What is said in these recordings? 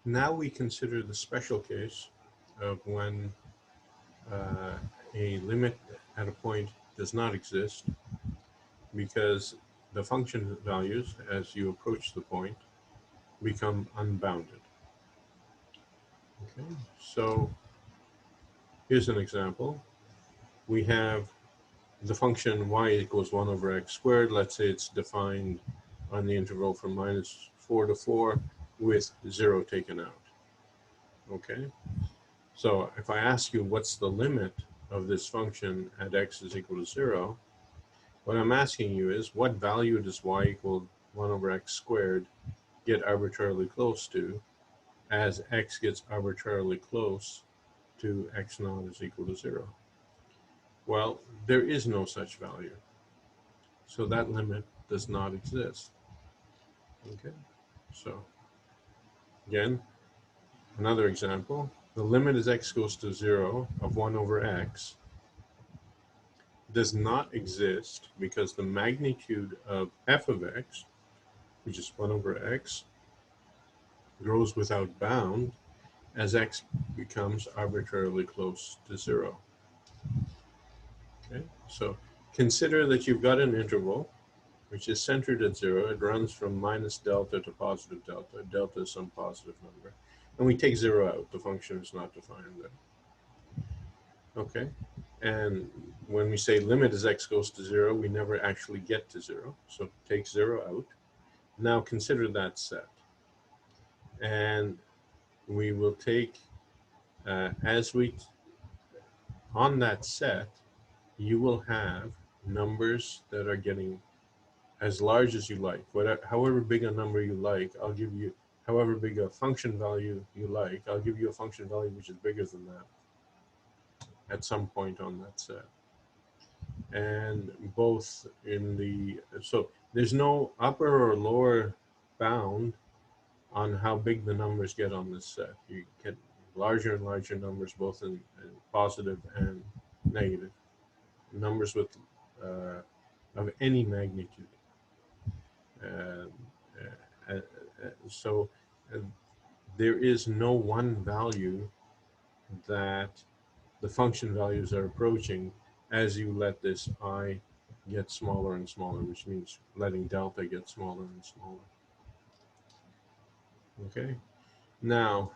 Now we consider the special case of when a limit at a point does not exist because the function values, as you approach the point, become unbounded. Okay, so here's an example. We have the function y equals 1 over x squared. Let's say it's defined on the interval from -4 to 4 with 0 taken out. Okay, so if I ask you what's the limit of this function at x is equal to 0, what I'm asking you is what value does y equal 1 over x squared get arbitrarily close to as x gets arbitrarily close to x naught is equal to 0? Well, there is no such value. So that limit does not exist. Okay, so again, another example. The limit as x goes to 0 of 1 over x does not exist because the magnitude of f of x, which is 1 over x, grows without bound as x becomes arbitrarily close to 0. Okay, so consider that you've got an interval which is centered at 0. It runs from minus delta to positive delta. Delta is some positive number. And we take 0 out. The function is not defined there. Okay, and when we say limit as x goes to 0, we never actually get to 0. So take 0 out. Now consider that set. And we will take, on that set, you will have numbers that are getting as large as you like. However big a number you like, I'll give you, however big a function value you like, I'll give you a function value which is bigger than that at some point on that set. And both in the, so there's no upper or lower bound on how big the numbers get on this set. You get larger and larger numbers, both in positive and negative. Numbers with of any magnitude. Uh, so there is no one value that the function values are approaching as you let this I get smaller and smaller, which means letting delta get smaller and smaller. Okay. Now,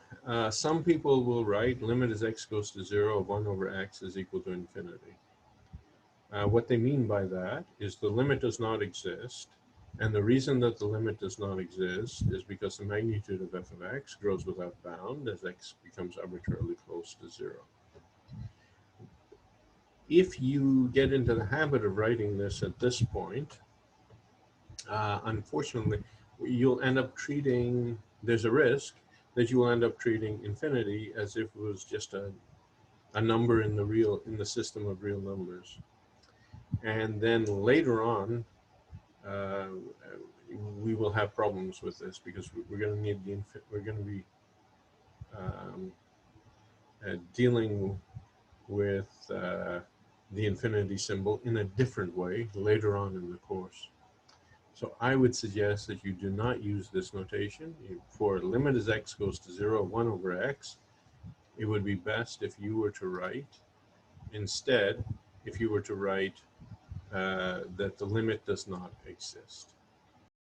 some people will write limit as x goes to 0 of 1 over x is equal to infinity. What they mean by that is the limit does not exist. And the reason that the limit does not exist is because the magnitude of f of x grows without bound as x becomes arbitrarily close to 0. If you get into the habit of writing this at this point, unfortunately, you'll end up treating, there's a risk that you will end up treating infinity as if it was just a number in the system of real numbers. And then later on, we will have problems with this because we're going to need we're going to be dealing with the infinity symbol in a different way later on in the course. So I would suggest that you do not use this notation. For limit as x goes to 0, 1 over x, it would be best if you were to write, instead, if you were to write that the limit does not exist.